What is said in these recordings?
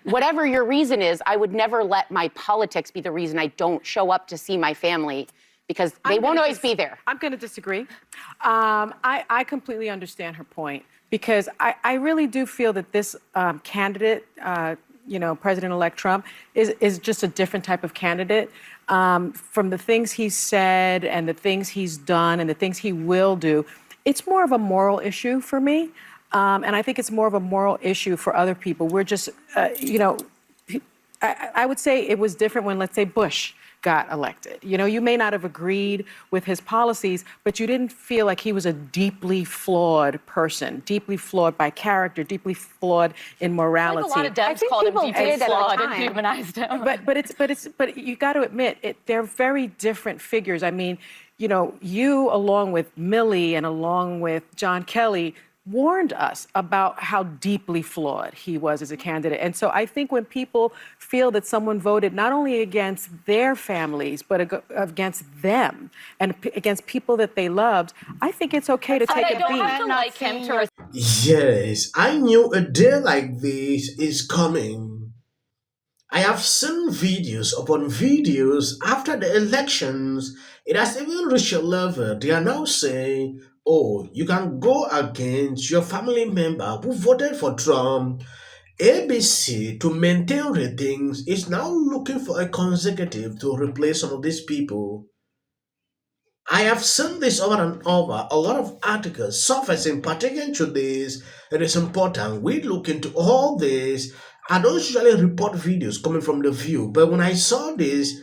whatever your reason is, I would never let my politics be the reason I don't show up to see my family, because they won't always be there. I'm going to disagree. I completely understand her point, because I really do feel that this candidate, President-elect Trump, is just a different type of candidate. From the things he's said and the things he's done and the things he will do, it's more of a moral issue for me. And I think it's more of a moral issue for other people. We're just, I would say it was different when, let's say, Bush got elected. You may not have agreed with his policies, but you didn't feel like he was a deeply flawed person, deeply flawed by character, deeply flawed in morality. Like a lot of Dems called him deeply flawed and humanized him. But you got to admit, they're very different figures. I mean, you along with Milley and along with John Kelly warned us about how deeply flawed he was as a candidate. And so I think when people feel that someone voted not only against their families, but against them and against people that they loved, I think it's okay to take a beat. I don't have to like him to... Yes, I knew a day like this is coming. I have seen videos upon videos after the elections. It has even reached a level they are now saying, oh, you can go against your family member who voted for Trump. ABC, to maintain ratings, is now looking for a consecutive to replace some of these people. I have seen this over and over, a lot of articles surfacing pertaining to this. It is important we look into all this. I don't usually report videos coming from The View, but when I saw this,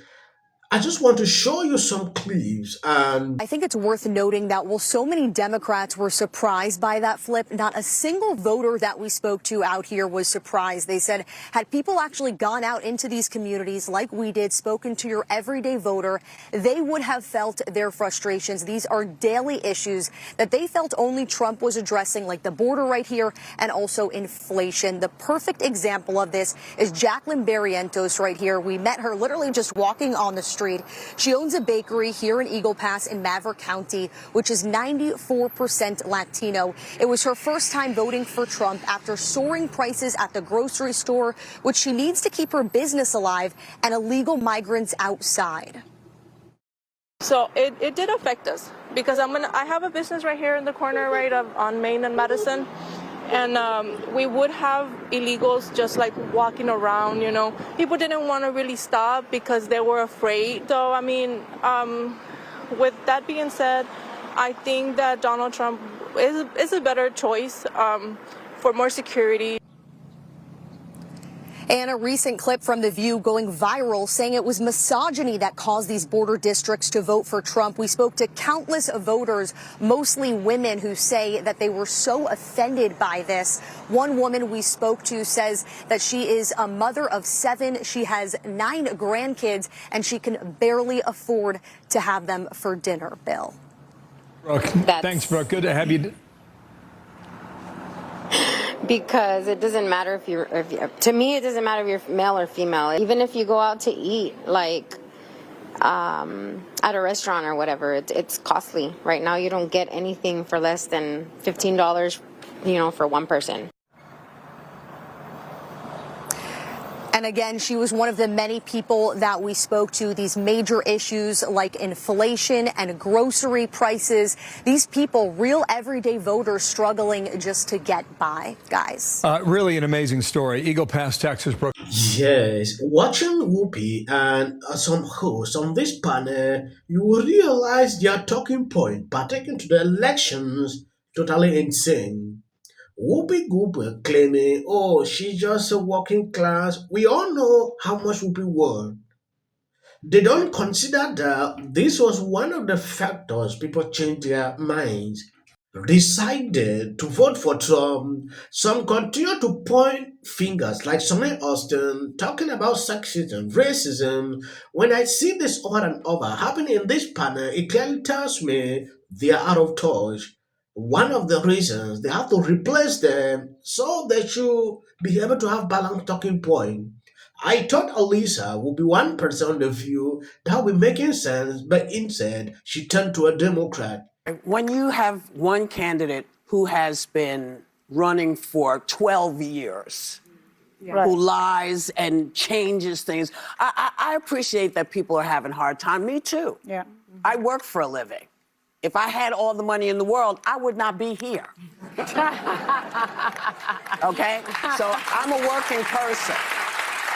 I just want to show you some clips. I think it's worth noting that while so many Democrats were surprised by that flip, not a single voter that we spoke to out here was surprised. They said, had people actually gone out into these communities like we did, spoken to your everyday voter, they would have felt their frustrations. These are daily issues that they felt only Trump was addressing, like the border right here and also inflation. The perfect example of this is Jacqueline Barrientos right here. We met her literally just walking on the street. She owns a bakery here in Eagle Pass in Maverick County, which is 94% Latino. It was her first time voting for Trump after soaring prices at the grocery store, which she needs to keep her business alive, and illegal migrants outside. So it did affect us, because I have a business right here in the corner, right on Main and Madison. And we would have illegals just like walking around, People didn't want to really stop because they were afraid. So, I mean, with that being said, I think that Donald Trump is a better choice for more security. And a recent clip from The View going viral saying it was misogyny that caused these border districts to vote for Trump. We spoke to countless voters, mostly women, who say that they were so offended by this. One woman we spoke to says that she is a mother of 7. She has 9 grandkids, and she can barely afford to have them for dinner. Bill. Brooke, thanks, Brooke. Good to have you. Because it doesn't matter if to me, it doesn't matter if you're male or female. Even if you go out to eat, like at a restaurant or whatever, it's costly. Right now, you don't get anything for less than $15, for one person. And again, she was one of the many people that we spoke to. These major issues like inflation and grocery prices. These people, real everyday voters, struggling just to get by, guys. Really an amazing story. Eagle Pass, Texas. Brooke. Yes, watching Whoopi and some hosts on this panel, you will realize their talking point pertaining to the elections totally insane. Whoopi Goldberg claiming, oh, she's just a working class. We all know how much Whoopi worth. They don't consider that this was one of the factors people changed their minds, decided to vote for Trump. Some continue to point fingers, like Sonia Austin, talking about sexism, racism. When I see this over and over happening in this panel, it clearly tells me they are out of touch. One of the reasons they have to replace them so they should be able to have balanced talking point. I thought Alisa would be one person on The View that would be making sense, but instead she turned to a Democrat. When you have one candidate who has been running for 12 years, who lies and changes things. I appreciate that people are having a hard time. Me too. Yeah. I work for a living. If I had all the money in the world, I would not be here. Okay? So I'm a working person,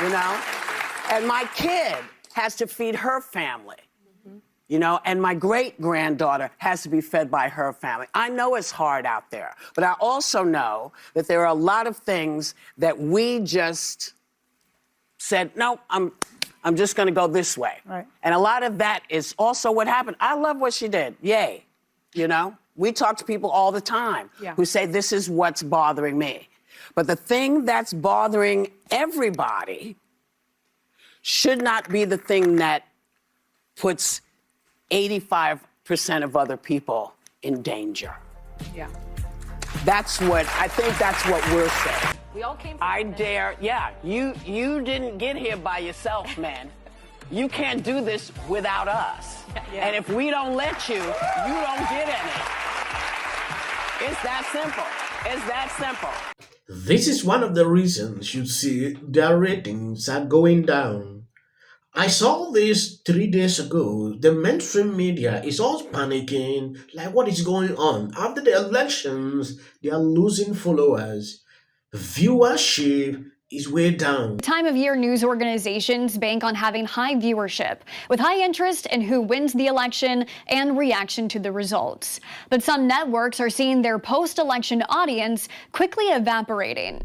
you know? And my kid has to feed her family, you know? And my great-granddaughter has to be fed by her family. I know it's hard out there, but I also know that there are a lot of things that we just said, no, I'm just going to go this way. Right. And a lot of that is also what happened. I love what she did. Yay. You know, we talk to people all the time who say, this is what's bothering me. But the thing that's bothering everybody should not be the thing that puts 85% of other people in danger. Yeah. I think that's what we're saying. We all came from you didn't get here by yourself, man. You can't do this without us. Yeah. And if we don't let you, you don't get any. It's that simple. It's that simple. This is one of the reasons you see their ratings are going down. I saw this 3 days ago. The mainstream media is all panicking, like what is going on? After the elections, they are losing followers. Viewership is way down. Time of year news organizations bank on having high viewership, with high interest in who wins the election and reaction to the results. But some networks are seeing their post-election audience quickly evaporating.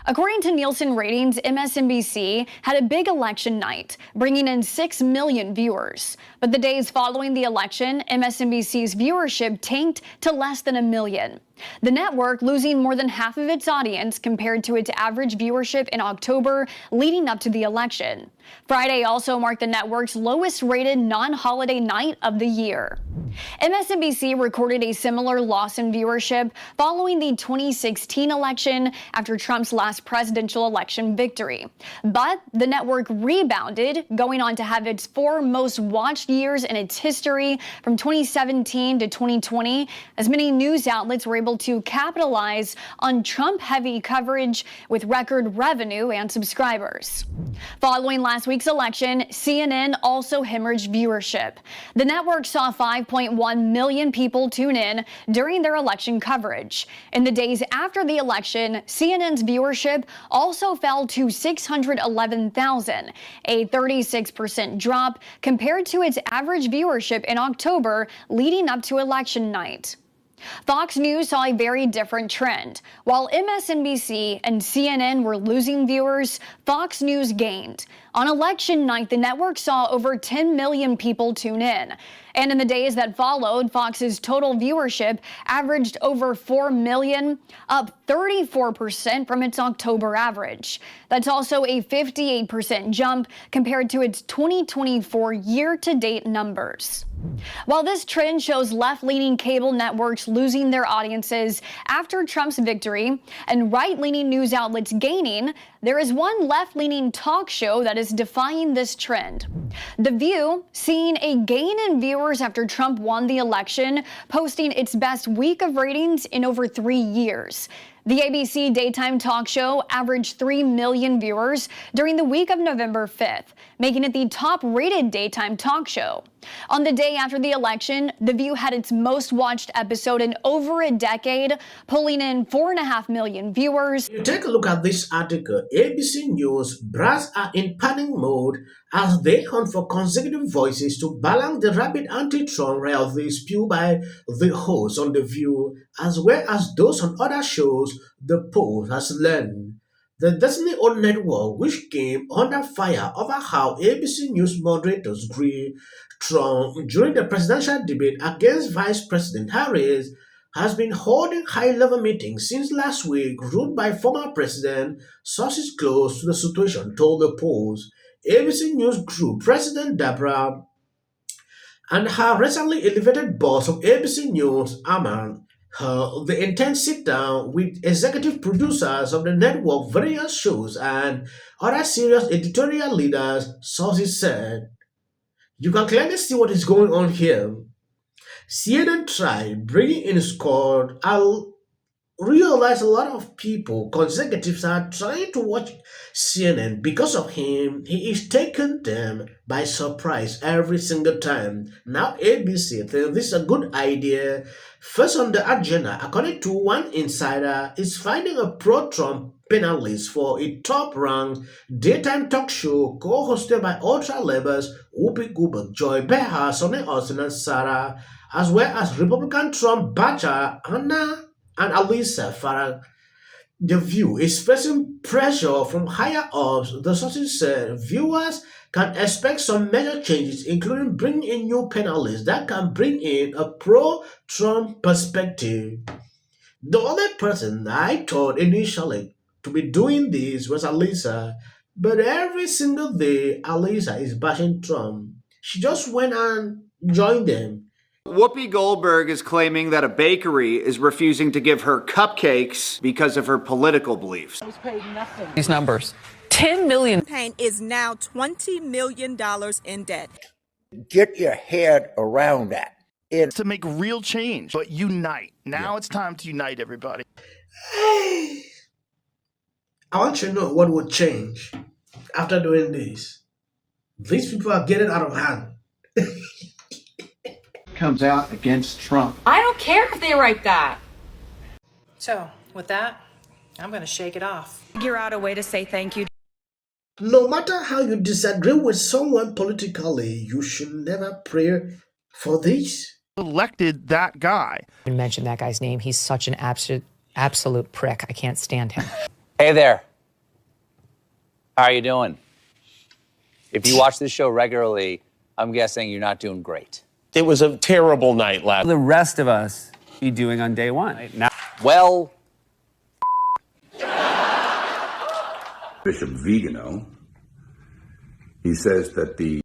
According to Nielsen ratings, MSNBC had a big election night, bringing in 6 million viewers. But the days following the election, MSNBC's viewership tanked to less than 1 million. The network losing more than half of its audience compared to its average viewership in October leading up to the election. Friday also marked the network's lowest rated non-holiday night of the year. MSNBC recorded a similar loss in viewership following the 2016 election after Trump's last presidential election victory. But the network rebounded, going on to have its 4 most watched years in its history from 2017 to 2020, as many news outlets were able to capitalize on Trump-heavy coverage with record revenue and subscribers. Following last week's election, CNN also hemorrhaged viewership. The network saw 5.1 million people tune in during their election coverage. In the days after the election, CNN's viewership also fell to 611,000, a 36% drop compared to its average viewership in October leading up to election night. Fox News saw a very different trend. While MSNBC and CNN were losing viewers, Fox News gained. On election night, the network saw over 10 million people tune in. And in the days that followed, Fox's total viewership averaged over 4 million, up 34% from its October average. That's also a 58% jump compared to its 2024 year-to-date numbers. While this trend shows left-leaning cable networks losing their audiences after Trump's victory and right-leaning news outlets gaining, there is one left-leaning talk show that is defying this trend. The View, seeing a gain in viewers after Trump won the election, posting its best week of ratings in over 3 years. The ABC daytime talk show averaged 3 million viewers during the week of November 5th, making it the top-rated daytime talk show. On the day after the election, The View had its most watched episode in over a decade, pulling in 4.5 million viewers. You take a look at this article. ABC News brass are in panic mode as they hunt for consecutive voices to balance the rabid anti-Trump rally spewed by the hosts on The View, as well as those on other shows the Post has learned. The Disney-owned network, which came under fire over how ABC News moderators grilled Trump during the presidential debate against Vice President Harris, has been holding high-level meetings since last week, ruled by former president. Sources close to the situation told the Post. ABC News Group President Deborah and her recently elevated boss of ABC News, Aman, held the intense sit-down with executive producers of the network, various shows, and other serious editorial leaders, sources said. You can clearly see what is going on here. CNN tried bringing in Scott realize a lot of people, conservatives, are trying to watch CNN because of him. He is taking them by surprise every single time. Now ABC thinks this is a good idea. First on the agenda, according to one insider, is finding a pro-Trump panelist for a top-ranked daytime talk show co-hosted by ultra-libers Whoopi, Joy Behar, Sonny Austin, and Sarah, as well as Republican Trump backer Anna and Alisa Farag. The View is facing pressure from higher ups. The sources said viewers can expect some major changes, including bringing in new panelists that can bring in a pro-Trump perspective. The only person I thought initially to be doing this was Alisa, but every single day Alisa is bashing Trump. She just went and joined them. Whoopi Goldberg is claiming that a bakery is refusing to give her cupcakes because of her political beliefs. These numbers. 10 million. Campaign is now $20 million in debt. Get your head around that. To make real change, but unite. Now it's time to unite everybody. Hey, I want you to know what would change after doing this. These people are getting out of hand. Comes out against Trump. I don't care if they write that. So, with that, I'm going to shake it off. Figure out a way to say thank you. No matter how you disagree with someone politically, you should never pray for this. Elected that guy. I mentioned that guy's name. He's such an absolute prick. I can't stand him. Hey there. How are you doing? If you watch this show regularly, I'm guessing you're not doing great. It was a terrible night last. The rest of us be doing on day one. Now, well, Bishop Vigano, he says that the